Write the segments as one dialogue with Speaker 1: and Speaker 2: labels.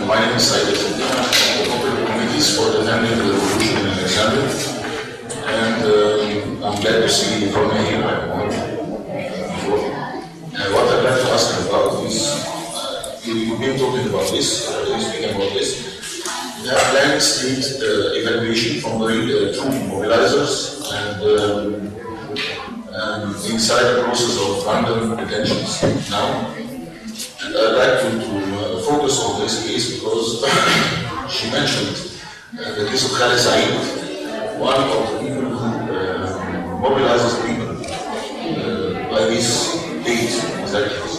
Speaker 1: My name is Said the Open Committees for Defending the Revolution in Alexandria, and I'm glad to see you from here. What I'd like to ask about is, you've been talking about this, speaking about this. They have planned state evaluation from the true mobilizers and inside the process of random detentions now. And I'd like to focus on this case because she mentioned the case of Khaled Said, one of the people who mobilizes people by these dates executives.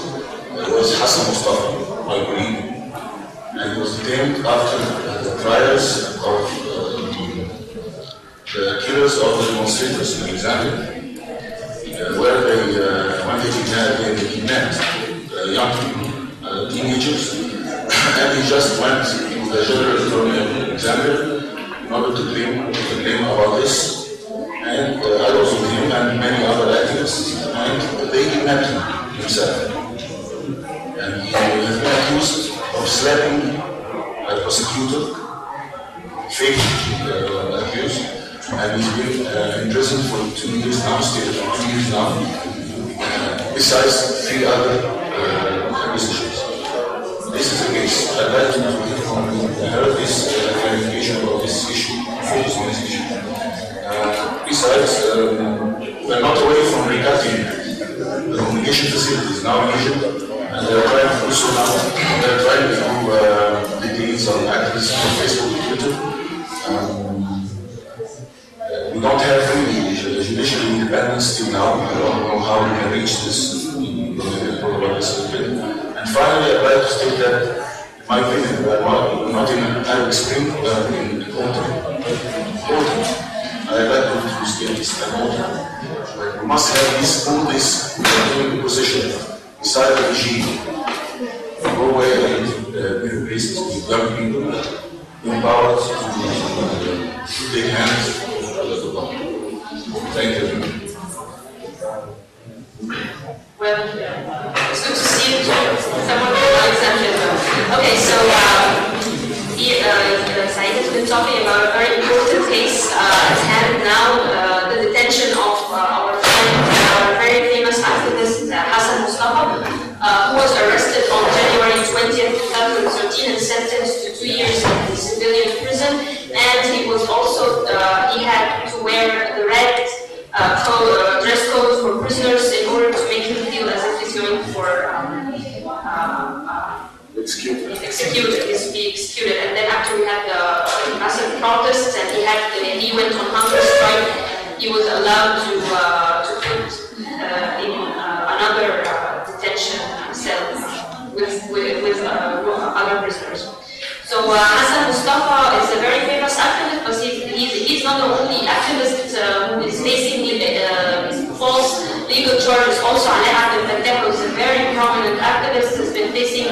Speaker 1: Was Hassan Mustapha, my colleague, and he was detained after the trials of the killers of the demonstrators in Alexandria, where when they kidnapped young people, teenagers, and he just went to the general attorney of Alexandria in order to claim about this, and I was with him and many other activists, and they kidnapped him himself. And he has been accused of slapping a prosecutor, fake accused, and he's been in prison for 2 years now, stated for 2 years now, besides 3 other accusations. This is the case. I'd like to hear from her this clarification about this issue, focus on this issue. Besides, we're not away from recutting the communication facilities now in Egypt. And they're trying to do so now. They're trying to do details on activists on Facebook and Twitter. We don't have really judicial independence till now. I don't know how we can reach this. And finally, I'd like to state that, in my opinion, we're not in an Arab Spring, but in autumn. I'd like to state this an autumn. We must have all this position beside the regime, go away and be replaced with young people empowered to take hands of the power. Thank you.
Speaker 2: Well, it's good to see you. Someone from Alexandria as well. Okay, so Said has been talking about a very important case at hand now, the detention of our friend, our very famous activist Hassan Mustapha, who was arrested on January 20th, 2013 and sentenced to 2 years in civilian prison. And he was also, he had to wear the red dress code for prisoners in order to make him feel as if he's going for executed, he's to be executed. And then after we had the massive protests and he went on hunger strike, he was allowed to put in another detention cell with other prisoners. So Hassan Mustapha is a very famous activist, but he's not the only activist who is facing false legal charges. Also, Ali Abdel is a very prominent activist, has been facing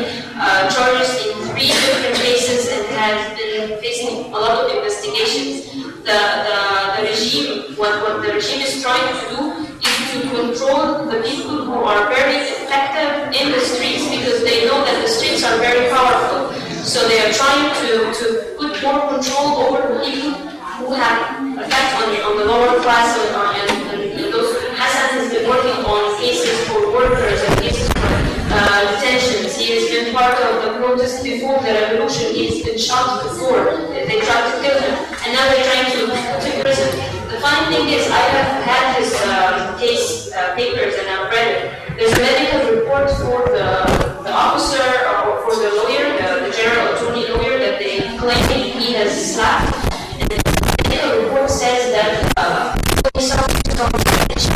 Speaker 2: charges in 3 different cases and has been facing a lot of investigations. The regime, what the regime is trying to do is to control the people who are very effective in the streets, because they know that the streets are very powerful. So they are trying to put more control over the people who have effect on the lower class and those. Hassan has been working on cases for workers and cases for detentions. He has been part of the protest before the revolution. He has been shot before. They tried to kill him, and now they're trying to put him in prison. The funny thing is, I have had his case papers and I've read it. There's a medical report for the officer or for the lawyer, the general attorney lawyer, that they claim he has slapped. And the medical report says that he suffered from detention.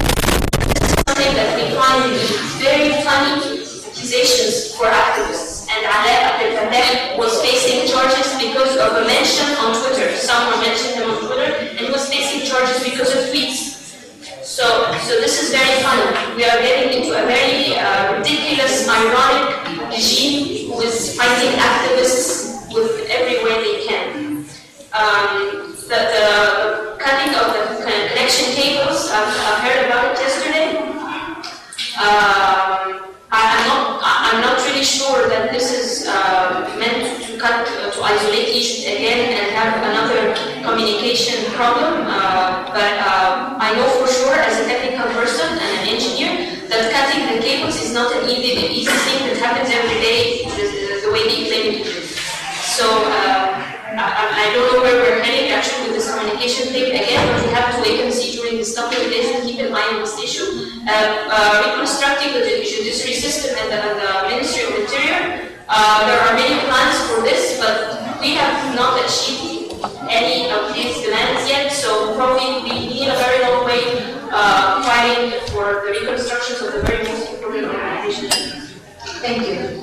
Speaker 2: This is something that we find very funny accusations for activists. And Ali Abdel was facing charges because of a mention on Twitter. Someone mentioned him on Twitter, and he was facing charges because of tweets. So this is very funny. We are getting into a very ridiculous, ironic regime who is fighting activists with every way they can. The cutting of the connection cables, I've heard about it yesterday. I'm not really sure that this is meant to cut isolate Egypt again and have another communication problem. But I know for sure, as a technical person and an engineer, that cutting the cables is not an easy thing that happens every day the way they claim it is. So I don't know where we're heading actually with this communication thing again, but we have to wait and see during this couple of days and keep in mind this issue. Reconstructing the judiciary system and the Ministry of Interior, there are many plans for this, but we have not achieved any of these demands yet, so probably we need a very long way fighting for the reconstructions of the very most important organizations.
Speaker 3: Thank you.